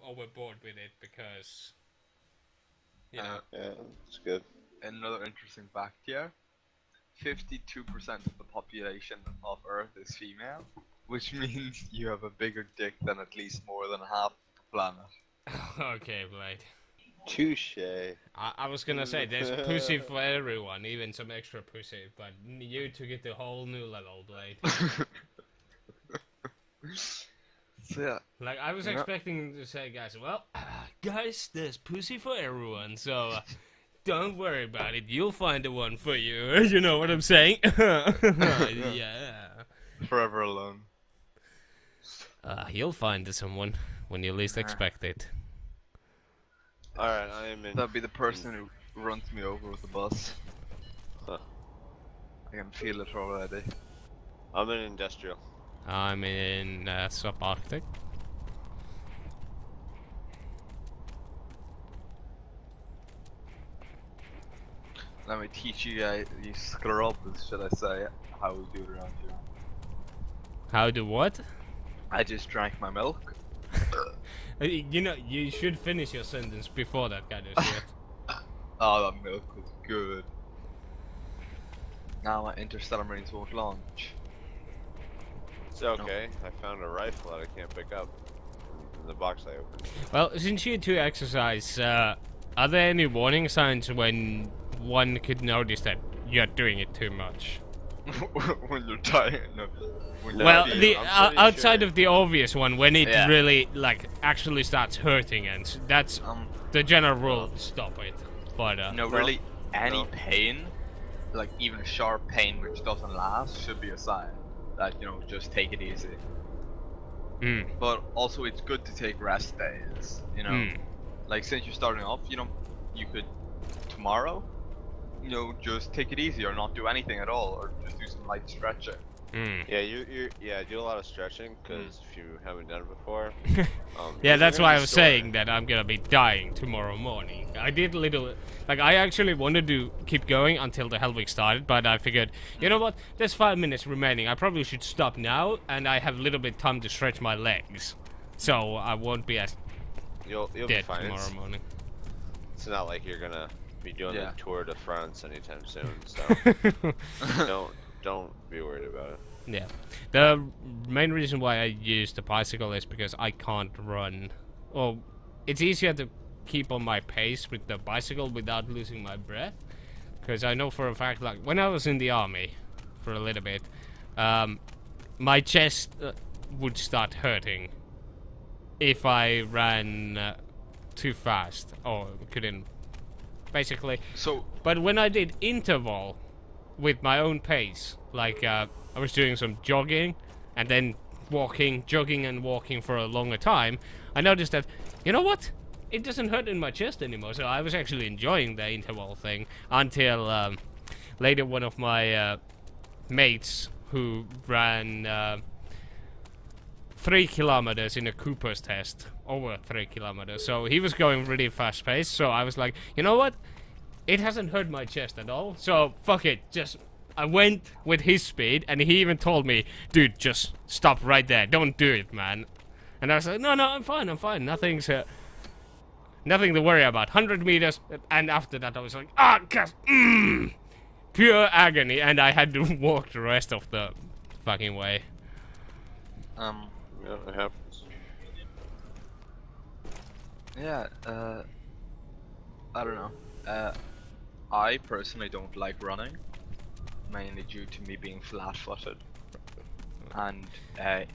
overboard with it because you know. Yeah, it's good. Another interesting fact here: 52% of the population of Earth is female, which means you have a bigger dick than at least more than half the planet. Okay, Blade. Touche. I was gonna say there's pussy for everyone, even some extra pussy, but you took it to a whole new level, Blade. So yeah, Like I was Yeah. expecting to say, guys, well, guys, there's pussy for everyone, so don't worry about it. You'll find the one for you. You know what I'm saying? Yeah. forever alone. You'll find someone when you least expect it. Alright, I am in. That'd be the person who runs me over with the bus. Huh. I can feel it already. I'm in industrial. I'm in subarctic. Let me teach you guys, you scrubs, should I say, how we do it around here. How do what? I just drank my milk. You know, you should finish your sentence before that kind of shit. Oh, that milk was good. Now my interstellar marines won't launch. It's okay. I found a rifle that I can't pick up in the box I opened. Well, since you two exercise, are there any warning signs when one could notice that you're doing it too much? When you're tired. No. When you're Well, tired. the I'm pretty outside sure. of the obvious one, when it Yeah. really like actually starts hurting, and that's the general rule. Stop it. But Really, any No. pain, like even a sharp pain which doesn't last, should be a sign that, you know, just take it easy. But also, it's good to take rest days, you know. Like, since you're starting off, you know, you could tomorrow, you know, just take it easy or not do anything at all, or just do some light stretching. Yeah, you do a lot of stretching because if you haven't done it before. yeah, you're that's gonna why be I was sore. saying that I'm gonna be dying tomorrow morning. I did a little, like I actually wanted to keep going until the hell week started, but I figured, you know what? There's 5 minutes remaining. I probably should stop now, and I have a little bit time to stretch my legs, so I won't be as You'll be dead fine. tomorrow morning. It's not like you're gonna be doing Yeah. the Tour de France anytime soon, so don't be worried about it. Yeah. The main reason why I use the bicycle is because I can't run. Well, it's easier to keep on my pace with the bicycle without losing my breath. Because I know for a fact, like, when I was in the army for a little bit, my chest would start hurting if I ran too fast or couldn't. Basically. So, But when I did interval with my own pace, like I was doing some jogging and then walking, jogging and walking for a longer time, I noticed that, you know what? It doesn't hurt in my chest anymore, so I was actually enjoying the interval thing until later one of my mates who ran 3 kilometers in a Cooper's test, over 3 kilometers, so he was going really fast paced, so I was like, you know what? It hasn't hurt my chest at all, so fuck it, I went with his speed, and he even told me, dude, just stop right there, don't do it, man. And I was like, no, I'm fine, nothing to worry about, 100 meters, and after that I was like, pure agony, and I had to walk the rest of the fucking way. Yeah, it happens. yeah, I don't know. I personally don't like running, mainly due to me being flat-footed, and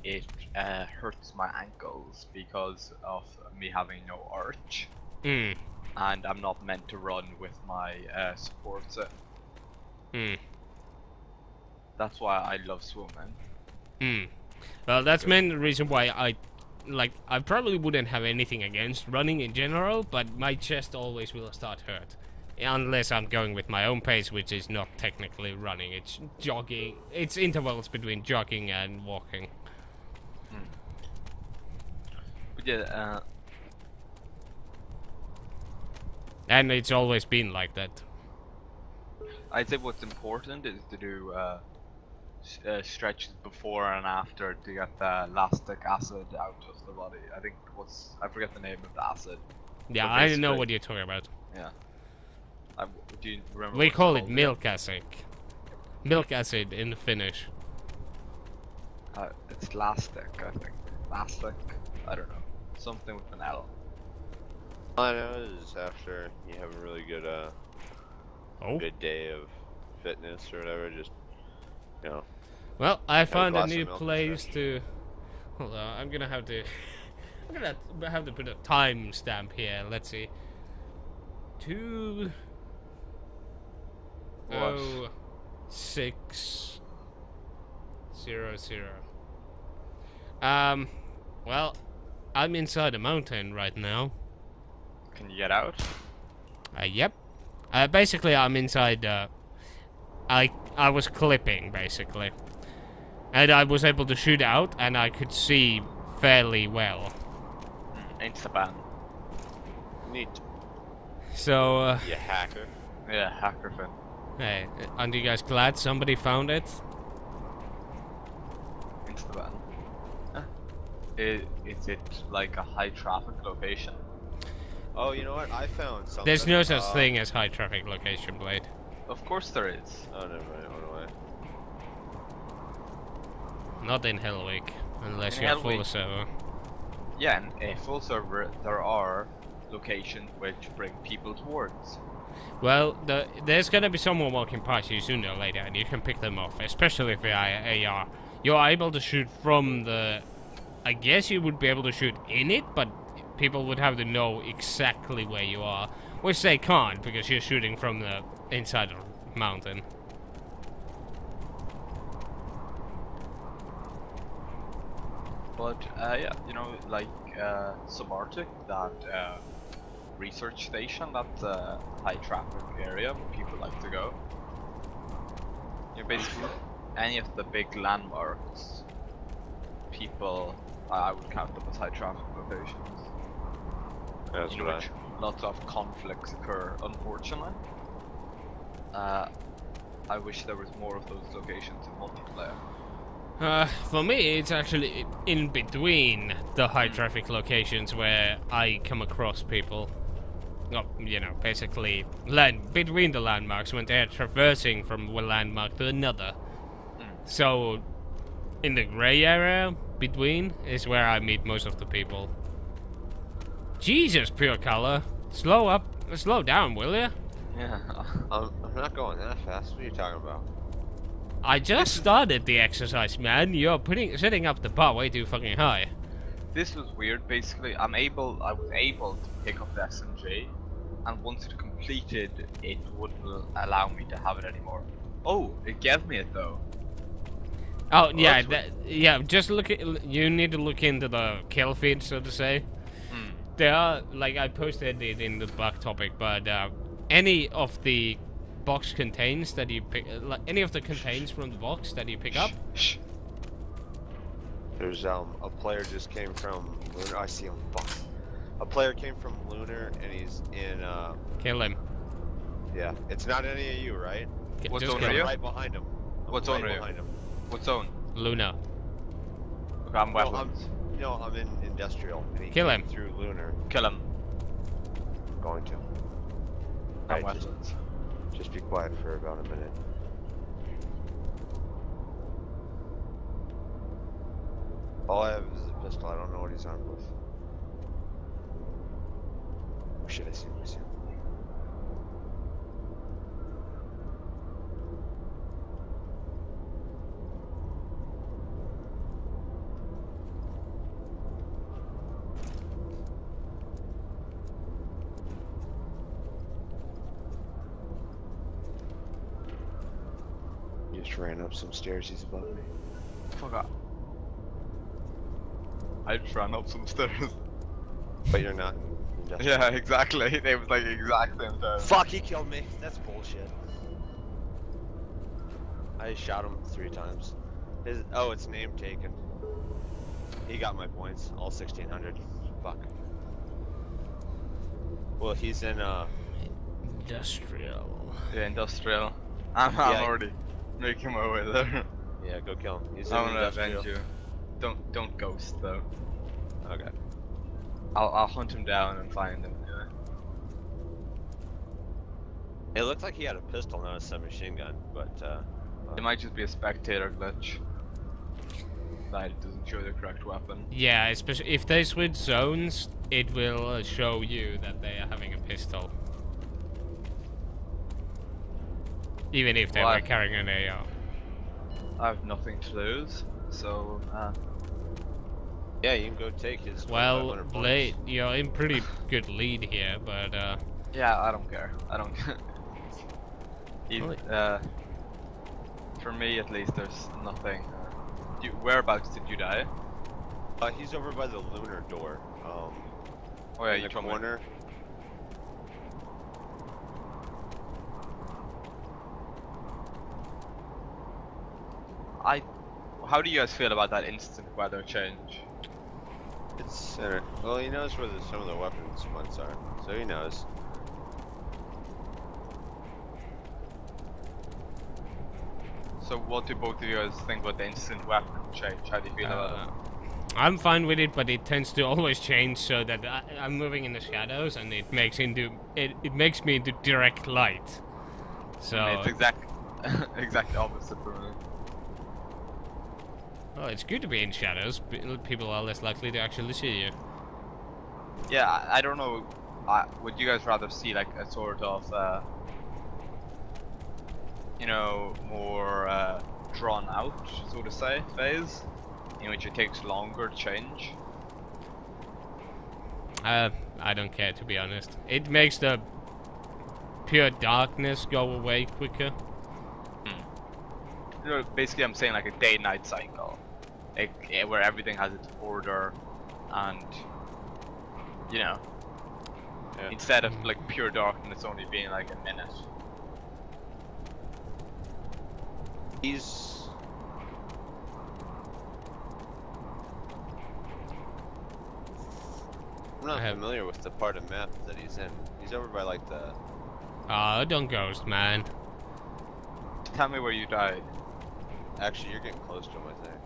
it hurts my ankles because of me having no arch, and I'm not meant to run with my supports in. That's why I love swimming. Well, that's main reason why I probably wouldn't have anything against running in general, but my chest always will start hurt. Unless I'm going with my own pace, which is not technically running, it's jogging. It's intervals between jogging and walking. But yeah, And it's always been like that. I'd say what's important is to do stretches before and after to get the lactic acid out of the body. I forget the name of the acid. Yeah, But I know basically- what you're talking about. Yeah. Do you remember? We what it's call it called? milk acid. Milk acid in Finnish. It's lastic, I think. Lastic? I don't know. Something with an L. All I know is after you have a really good Oh. good day of fitness or whatever, just you know. Well, I found a glass of new milk and place stretch. to. Hold on, I'm gonna have to. I'm gonna have to put a timestamp here. Let's see. 2:06:00. Well, I'm inside a mountain right now. Can you get out? Yep. Basically, I'm inside. I was clipping basically, and I was able to shoot out, and I could see fairly well. Instaban. Neat. So, You hacker. Yeah, hacker fin. hey, aren't you guys glad somebody found it? Instaban. Is it like a high traffic location? Oh, you know what? I found something. There's no such thing as high traffic location, Blade. Of course there is. Oh, never mind. What do I? Not in Hellweek, unless In you're Hellweek. full server. Yeah, in a full server there are locations which bring people towards. Well, there's gonna be someone walking past you sooner or later, and you can pick them off, especially if you're AR. You're able to shoot from the... I guess you would be able to shoot in it, but people would have to know exactly where you are. Which they can't, because you're shooting from the inside of the mountain. But yeah, you know, like Subarctic, that research station, that's a high traffic area where people like to go. You know, basically any of the big landmarks, people, I would count them as high traffic locations. That's In what which lots of conflicts occur, unfortunately. I wish there was more of those locations in multiplayer. For me, it's actually in between the high traffic locations where I come across people. Well, you know, basically between the landmarks when they're traversing from one landmark to another. So, in the grey area between is where I meet most of the people. Jesus, pure color. Slow down, will ya? Yeah. I'm not going that fast. What are you talking about? I just started the exercise, man. You're setting up the bar way too fucking high. This was weird. Basically, I was able to pick up the SMG, and once it completed, it wouldn't allow me to have it anymore. Oh, it gave me it though. Oh yeah, that's yeah. Just look at. You need to look into the kill feed, so to say. There are, like, I posted it in the bug topic, but any of the box contains that you pick, like any of the contains from the box that you pick up. Shh. There's a player just came from Lunar. I see him. Fuck. A player came from Lunar and he's in Kill him. yeah. It's not any of you, right? What Just zone kill are I'm you? him. right behind him. What I'm zone right are you? behind him. What zone? Luna. Okay, I'm No, wetlands. I'm in industrial. And he Kill came him. through Lunar. Kill him. Going to. I'm Alright, wetlands. just be quiet for about a minute. All I have is a pistol. I don't know what he's armed with. Oh shit, I see him. I see him. He just ran up some stairs. He's above me. Fuck up. I just ran up some stairs. But you're not in industrial. Yeah, exactly. They was like exact same time. Fuck, he killed me. That's bullshit. I shot him 3 times. Oh, it's name taken. He got my points, all 1600. Fuck. Well, he's in Industrial. Yeah, industrial. I'm Yeah. already making my way there. yeah, Yeah, go kill him. He's in I'm the gonna industrial. avenge you. Don't ghost though. Okay. I'll hunt him down and find him. Yeah. It looked like he had a pistol, not a submachine gun, but It might just be a spectator glitch. That it doesn't show the correct weapon. Yeah, especially if they switch zones, it will show you that they are having a pistol. Even if they Well, were carrying an AR. I have nothing to lose, so yeah, you can go take his. Well, 2,500 Blade, points. you're in pretty good lead here, but yeah, I don't care. I don't. For me at least, there's nothing. Whereabouts did you die? He's over by the lunar door. Oh yeah, in you the told me. corner. How do you guys feel about that instant weather change? It's center. Well, he knows where some of the weapons ones are, so he knows. So what do both of you guys think about the instant weapon change? How do you feel about it? I'm fine with it, but it tends to always change so that I'm moving in the shadows, and it makes me into direct light. So It's exact opposite for me. oh, it's good to be in shadows. People are less likely to actually see you. Yeah, I don't know. Would you guys rather see like a sort of, you know, more drawn out, so to say, phase, in which it takes longer to change? I don't care, to be honest. It makes the pure darkness go away quicker. You know, basically, I'm saying like a day-night cycle, like where everything has its order, and you know, Yeah. instead of like pure darkness only being like a minute. He's. I'm not familiar with the part of map that he's in. He's over by like the. Oh, don't ghost, man. Tell me where you died. Actually, you're getting close to him, I think.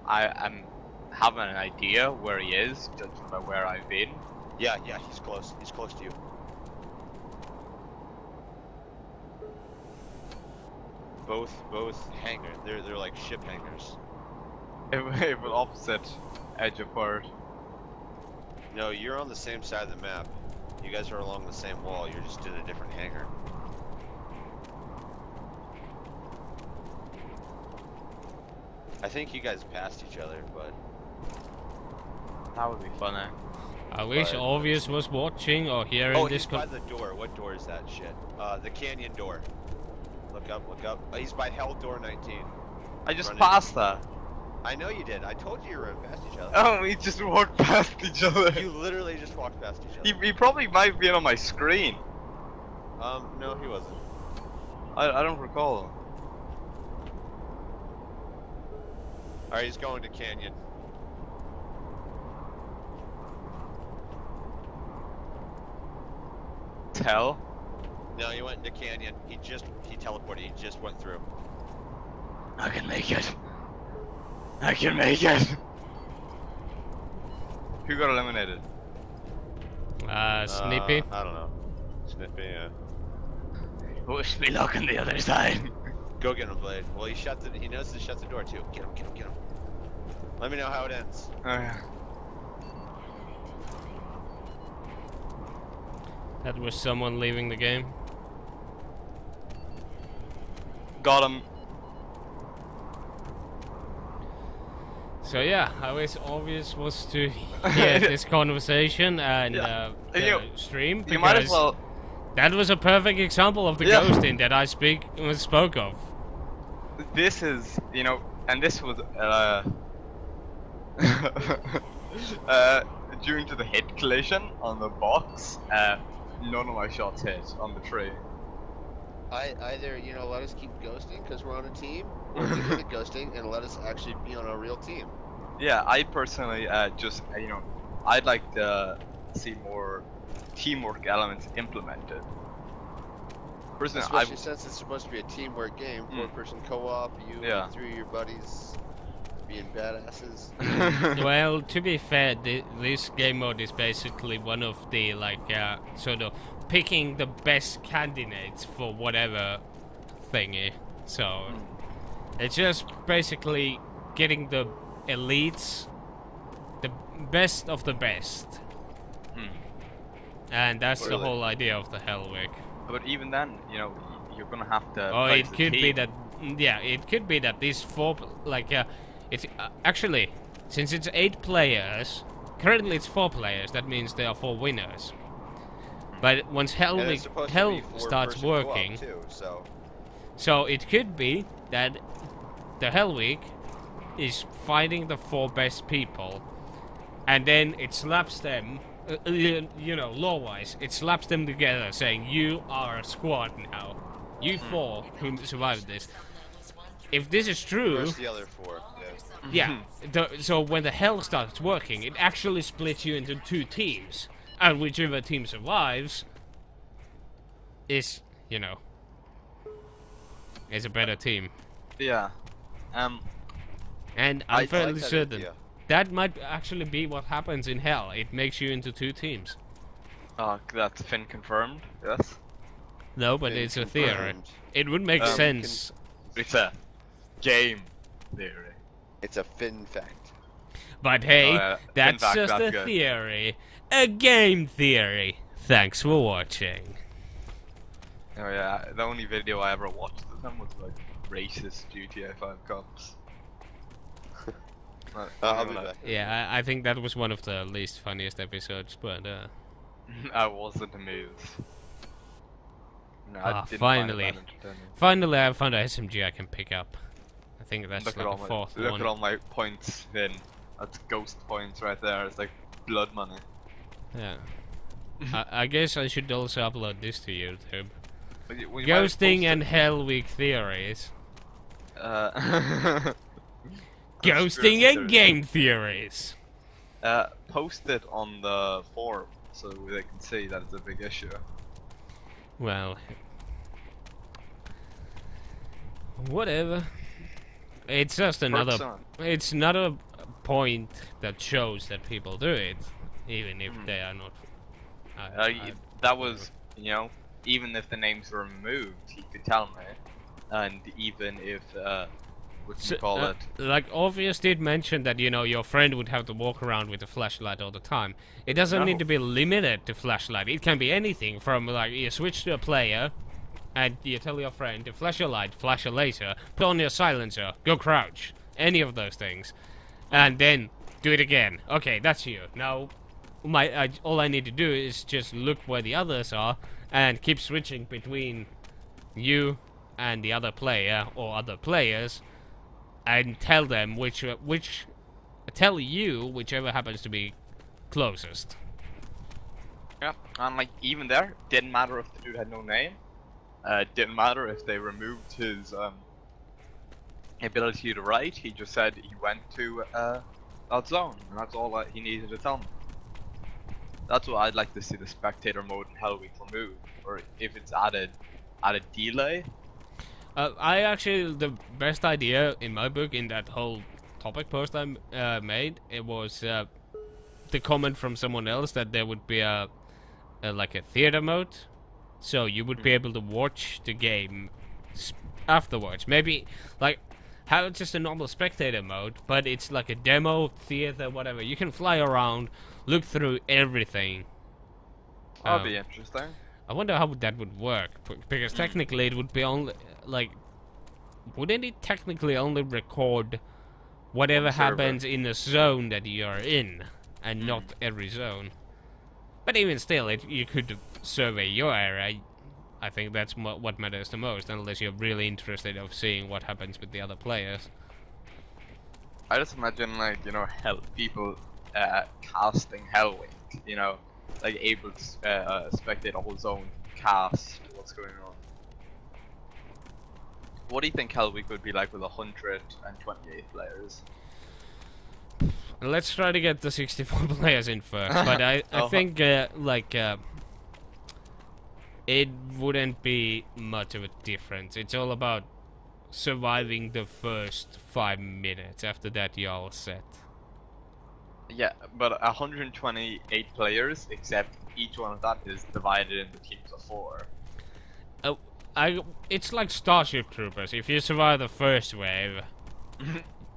I'm having an idea where he is, judging by where I've been. Yeah, he's close. He's close to you. Both hangar. They're like ship hangars. It will opposite edge apart. No, you're on the same side of the map. You guys are along the same wall. You're just in a different hangar. I think you guys passed each other, but That would be funny. I wish But- Obvious was watching or hearing oh, this. he's by the door. What door is that shit? The canyon door. Look up, look up. He's by hell door 19. I just Running. passed that. I know you did. I told you ran past each other. Oh, we just walked past each other. You literally just walked past each other. He probably might be on my screen. No, he wasn't. I don't recall. Alright, he's going to canyon. Tell. No, he went into canyon. He teleported. He just went through. I can make it. I can make it. Who got eliminated? Snippy. I don't know. Snippy, yeah. Wish me luck on the other side. Go get him, Blade. Well, he knows to shut the door too. Get him, get him, get him. Let me know how it ends. Oh yeah. That was someone leaving the game. Got him. So yeah, I wish Obvious was to hear this conversation and Yeah. the You- stream, You might as because well. that was a perfect example of the Yeah. ghosting that I spoke of. This is, you know, and this was due to the hit collision on the box. None of my shots hit on the tree. Either, let us keep ghosting because we're on a team, or keep the ghosting and let us actually be on a real team. Yeah, I personally just, I'd like to see more teamwork elements implemented. Personally, Especially since it's supposed to be a teamwork game, Mm. four-person co-op. You Yeah. and 3 of your buddies being badasses. Well, to be fair, this game mode is basically one of the sort of picking the best candidates for whatever thingy. So it's just basically getting the elites, the best of the best, and that's the Really? whole idea of the Hellwick. But even then, you know, you're gonna have to. Oh, play it as a could be team. that. Yeah, it could be that these four, it's actually, since it's 8 players, currently it's 4 players. That means there are 4 winners. But once And it's supposed to Hell be starts four-person co-op working, too, so so it could be that the Hell Week is finding the 4 best people, and then it slaps them. You know, law-wise, it slaps them together, saying you are a squad now. You 4 who survived this. If this is true, where's the other 4? Yeah. yeah. So when the hell starts working, it actually splits you into 2 teams, and whichever team survives is, you know, is a better team. Yeah. And I I'm fairly like that certain idea. that might actually be what happens in hell. It makes you into 2 teams. That's Finn confirmed. Yes. No, but Been it's a theory. confirmed. It would make sense. It's a game theory. It's a Finn fact. But hey, Oh, yeah. that's In fact, just that's a good. theory. A game theory. Thanks for watching. Oh yeah, the only video I ever watched of them was like racist GTA 5 cops. I'll be back. Yeah, I think that was one of the least funniest episodes, but I wasn't amused. No, I Ah, didn't finally. find it that entertaining. finally I found a SMG I can pick up. I think that's Look like at all the my 4th look one. at all my points, Finn. That's ghost points right there. It's like blood money. Yeah. I guess I should also upload this to YouTube. When you might have Ghosting posted- and Hell Week theories. Ghosting Ghosting and game theories. Post it on the forum so they can see that it's a big issue. Well, whatever. It's just another. on. It's not a point that shows that people do it, even if they are not. That was, you know, even if the names were removed, he could tell me, and even if what do you call it? Like Orpheus did mention that, you know, your friend would have to walk around with a flashlight all the time. It doesn't need No. to be limited to flashlight. It can be anything from, like, you switch to a player and you tell your friend to flash your light, flash a laser, put on your silencer, go crouch. Any of those things. And then do it again. Okay, that's you. Now, all I need to do is just look where the others are and keep switching between you and the other player or other players, and tell them tell you whichever happens to be closest. Yeah, and like even there, didn't matter if the dude had no name. Didn't matter if they removed his ability to write. He just said he went to that zone, and that's all that he needed to tell me. That's what I'd like to see the spectator mode in Hell Week removed, or if it's added delay. I actually, the best idea in my book in that whole topic post I made, it was the comment from someone else that there would be like a theater mode, so you would be able to watch the game afterwards. Maybe like have just a normal spectator mode, but it's like a demo theater, whatever. You can fly around, look through everything. That'd be interesting. I wonder how that would work, because technically it would be only, like, wouldn't it technically only record whatever One server. happens in the zone that you're in, and not every zone? But even still, you could survey your area. I think that's what matters the most, unless you're really interested of seeing what happens with the other players. I just imagine, like, you know, people casting Hell Week, you know, like able to spectate a whole zone, cast what's going on. What do you think Hell Week would be like with 128 players? Let's try to get the 64 players in first, but I Oh. think, it wouldn't be much of a difference. It's all about surviving the first 5 minutes. After that, you're all set. Yeah, but 128 players, except each one of that is divided into teams of 4. It's like Starship Troopers. If you survive the first wave,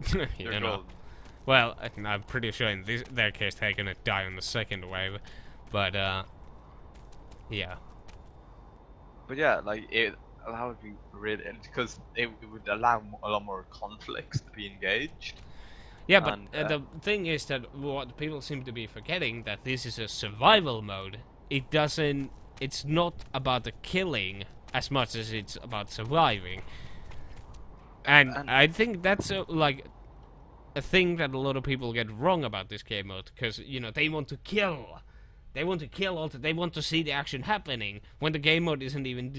you know. Golden. Well, I'm pretty sure in their case they're gonna die on the second wave, but yeah. But yeah, like that would be really, because it would allow a lot more conflicts to be engaged. Yeah, but And, the thing is that what people seem to be forgetting, that this is a survival mode. It's not about the killing as much as it's about surviving. And I think that's like a thing that a lot of people get wrong about this game mode, because you know they want to kill. They want to kill they want to see the action happening when the game mode isn't even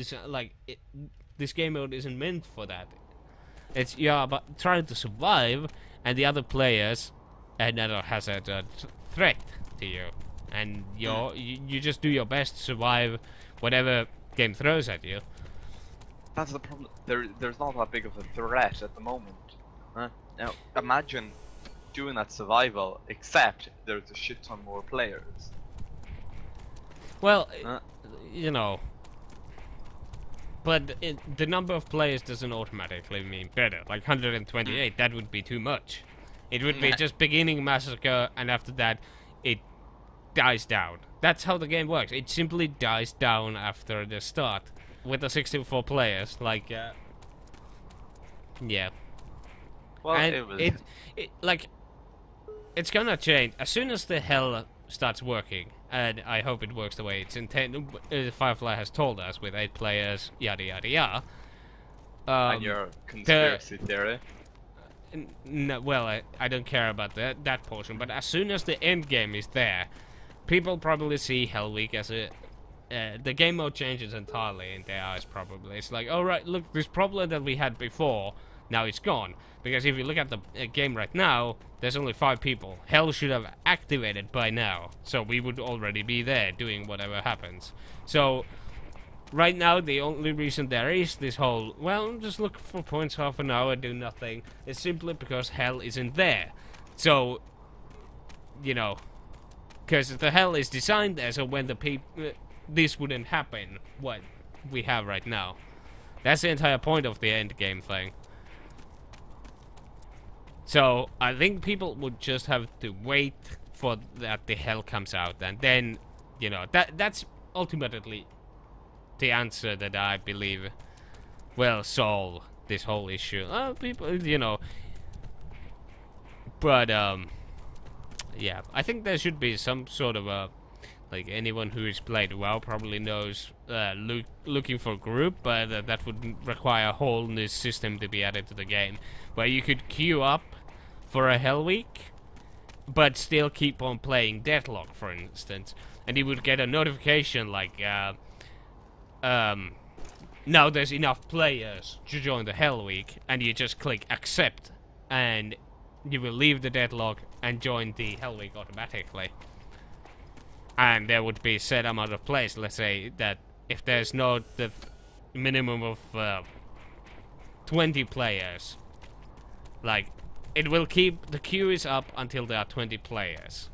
this game mode isn't meant for that. It's about trying to survive, and the other players another has a threat to you, and you just do your best to survive whatever game throws at you. That's the problem. There's not that big of a threat at the moment. Now imagine doing that survival, except there's a shit ton more players. Well, you know, but the number of players doesn't automatically mean better. Like 128, that would be too much. It would be just beginning massacre, and after that, it dies down. That's how the game works. It simply dies down after the start. With the 64 players, like, yeah. Well, and it was. It's gonna change as soon as the hell starts working, and I hope it works the way it's intended. Firefly has told us, with 8 players, yada yada yada. And your conspiracy theory. No, well, I don't care about that portion. But as soon as the end game is there, people probably see Hell Week as a the game mode changes entirely in their eyes. Probably it's like, all right, look, this problem that we had before, now it's gone. Because if you look at the game right now, there's only 5 people. Hell should have activated by now, so we would already be there doing whatever happens. So right now, the only reason there is this whole, well, just look for points half an hour, do nothing, is simply because Hell isn't there. So, you know, because the Hell is designed there, so when the this wouldn't happen, what we have right now. That's the entire point of the end game thing. So, I think people would just have to wait for that the Hell comes out, and then, you know, that's ultimately the answer that I believe will solve this whole issue. People, you know, but yeah, I think there should be some sort of a, like, anyone who has played WoW probably knows, looking for group, but that would require a whole new system to be added to the game, where you could queue up for a Hell Week, but still keep on playing Deadlock, for instance, and you would get a notification like, now there's enough players to join the Hell Week, and you just click accept, and you will leave the Deadlock and join the Hell Week automatically. And there would be a set amount of players. Let's say that if there's not the minimum of 20 players, like, it will keep, the queue is up until there are 20 players.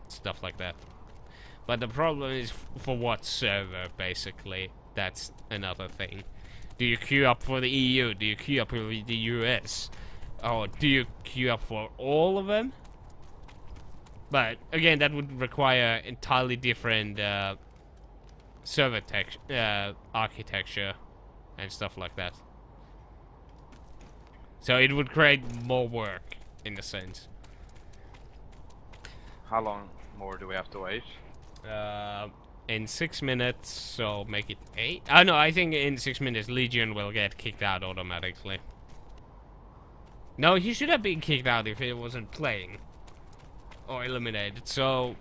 Stuff like that. But the problem is for what server, basically. That's another thing. Do you queue up for the EU? Do you queue up for the US? Or do you queue up for all of them? But again, that would require entirely different server architecture and stuff like that. So it would create more work, in a sense. How long more do we have to wait? In 6 minutes, so make it 8. Oh no, I think in 6 minutes Legion will get kicked out automatically. No, he should have been kicked out if he wasn't playing. Or eliminated, so...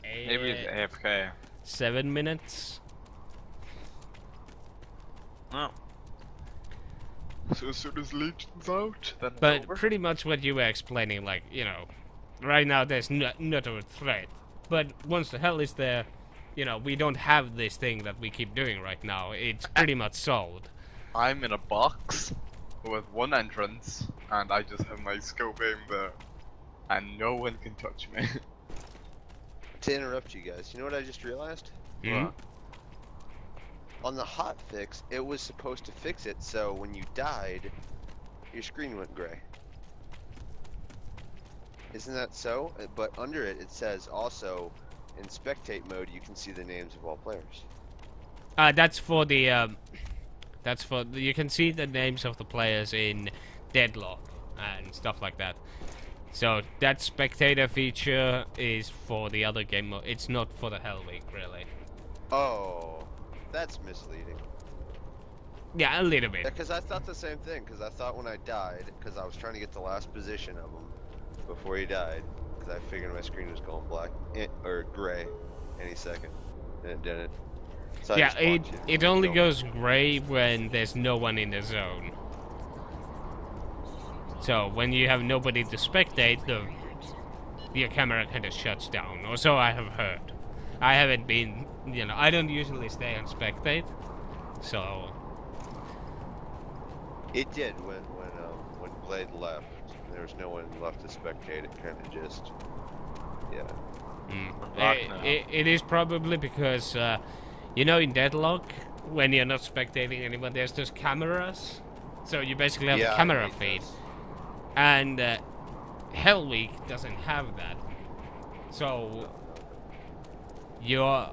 Maybe it's AFK. 7 minutes? No. So as soon as Legion's out, then it's But over? pretty much what you were explaining, like, you know, right now there's not a threat. But once the hell is there, you know, we don't have this thing that we keep doing right now. It's pretty much solved. I'm in a box with one entrance, and I just have my scope aimed there, and no one can touch me. To interrupt you guys, you know what I just realized? Mhm. On the hot fix, it was supposed to fix it so when you died, your screen went gray. Isn't that so? But under it, it says also, in spectate mode, you can see the names of all players. That's for the, you can see the names of the players in Deadlock and stuff like that. So that spectator feature is for the other game mode. It's not for the Hell Week, really. Oh, that's misleading. Yeah, a little bit. Because I thought the same thing, because I thought when I died, because I was trying to get the last position of him before he died, because I figured my screen was going black, or gray, any second, and it didn't. So Yeah, it only goes gray when there's no one in the zone. So when you have nobody to spectate, your camera kind of shuts down, or so I have heard. I haven't been, you know, I don't usually stay on spectate, so... It did when Blade left. There was no one left to spectate. It kind of just, yeah. It is probably because, you know, in Deadlock, when you're not spectating anyone, there's just cameras. So you basically have Yeah, a camera I hate feed. those. And Hell Week doesn't have that. So you're...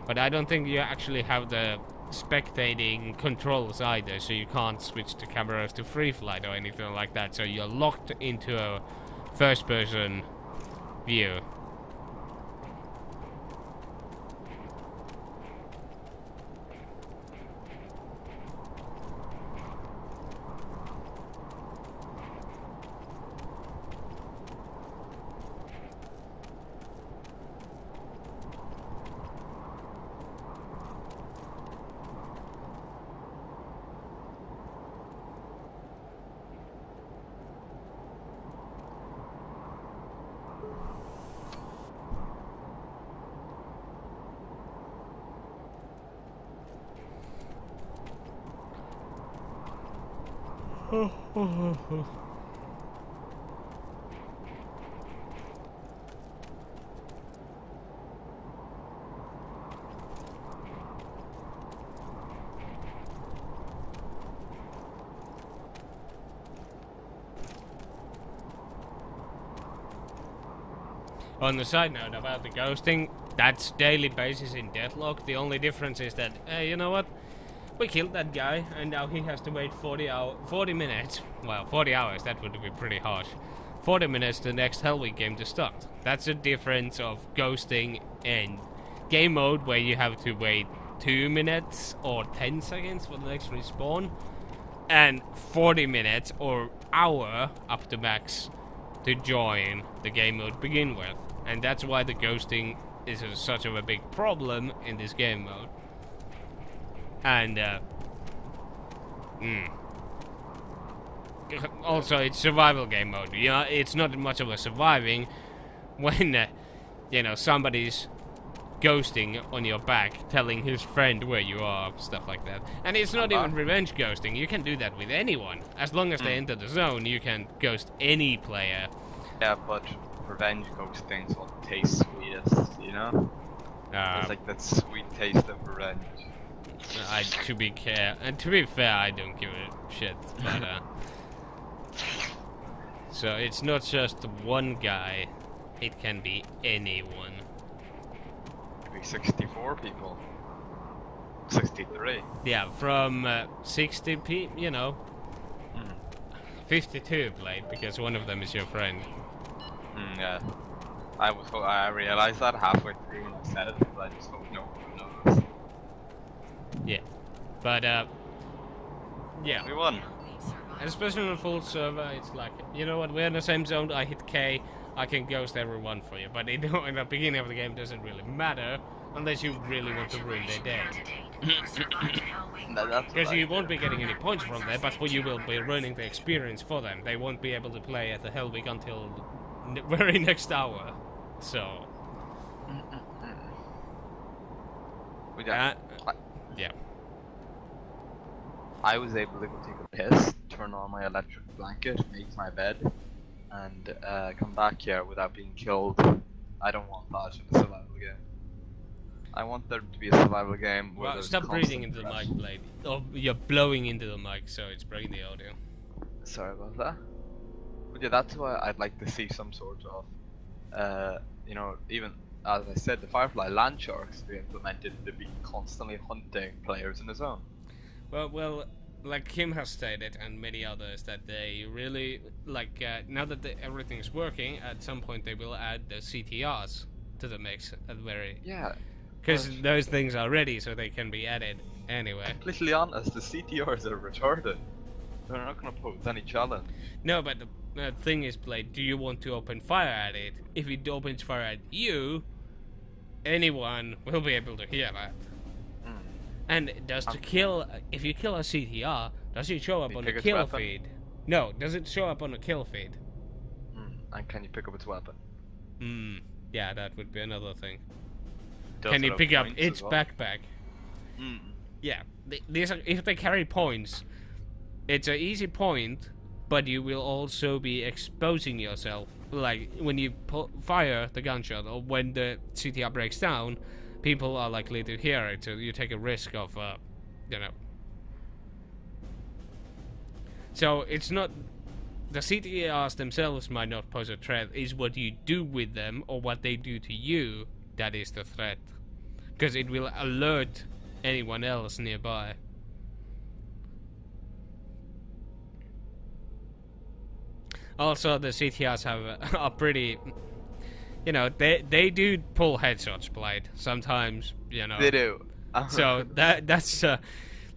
But I don't think you actually have the spectating controls either, so you can't switch the cameras to free flight or anything like that, so you're locked into a first person view. On the side note about the ghosting, that's daily basis in Deadlock. The only difference is that, you know what? We killed that guy, and now he has to wait 40 minutes. Well, 40 hours, that would be pretty harsh. 40 minutes to the next Hell Week game to start. That's the difference of ghosting in game mode, where you have to wait 2 minutes or 10 seconds for the next respawn, and 40 minutes or hour up to max to join the game mode to begin with. And that's why the ghosting is such of a big problem in this game mode. And also it's survival game mode. You know, it's not much of a surviving when you know, somebody's ghosting on your back, telling his friend where you are, stuff like that. And it's not even revenge ghosting. You can do that with anyone. As long as they enter the zone, you can ghost any player. Yeah, but revenge ghosting's what tastes sweetest, you know? It's like that sweet taste of revenge. To be fair, I don't give a shit. But so it's not just one guy; it can be anyone. It could be 64 people. 63. Yeah, from 60 people, you know. 52 played because one of them is your friend. Yeah. I realized that halfway through when I said it, but I just hope no one knows. Yeah, but yeah. We won. And especially on a full server, it's like, you know what, we're in the same zone, I hit K, I can ghost everyone for you. But in the beginning of the game, it doesn't really matter, unless you really want to ruin their day. Because you won't be getting any points from that, but you will be ruining the experience for them. They won't be able to play at the Hell Week until very next hour. So. Yeah, Yeah. I was able to go take a piss, turn on my electric blanket, make my bed, and come back here without being killed. I don't want that in a survival game. I want there to be a survival game where Well, there's stop breathing constant into the threat. mic, Blade. Oh, you're blowing into the mic, so it's breaking the audio. Sorry about that. But yeah, that's why I'd like to see some sort of, you know, even as I said, the Firefly land sharks be implemented to be constantly hunting players in the zone. Well, like Kim has stated, and many others, that they really like now that everything's working. At some point, they will add the CTRs to the mix at very Yeah. because but those things are ready, so they can be added anyway. completely honest, the CTRs are retarded. They're not gonna pose any challenge. No, but the thing is, Blade, do you want to open fire at it? If it opens fire at you, anyone will be able to hear that. Mm. And does to kill, if you kill a CTR, does it show up Can you on the pick its kill weapon? feed? No, does it show up on the kill feed? And can you pick up its weapon? Yeah, that would be another thing. Does Can it you have pick up points its as well? backpack? Yeah, these are, if they carry points, it's an easy point, but you will also be exposing yourself. Like, when you fire the gunshot, or when the CTR breaks down, people are likely to hear it, so you take a risk of, you know. So, it's not... The CTRs themselves might not pose a threat, it's what you do with them, or what they do to you, that is the threat. Because it will alert anyone else nearby. Also, the CTRs have are pretty, you know, they do pull headshots, Blade. Sometimes, you know. They do. So that's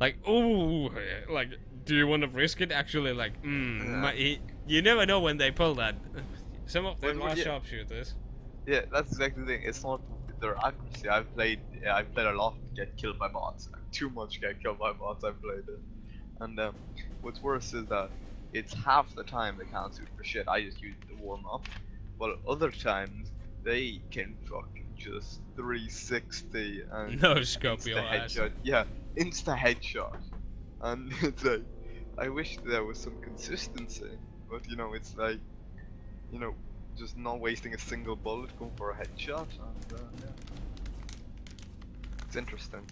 like, ooh, like, do you want to risk it? Actually, like, you never know when they pull that. Some of them are sharpshooters. Yeah, that's exactly the thing. It's not their accuracy. I've played a lot get killed by bots. Too much get killed by bots. I've played it, and what's worse is that it's half the time they can't shoot for shit. I just use it to warm up, but other times they can fucking just 360 and No scope your insta ass. headshot. Yeah, insta headshot, and it's like I wish there was some consistency, but you know it's like, you know, just not wasting a single bullet going for a headshot, and yeah. It's interesting.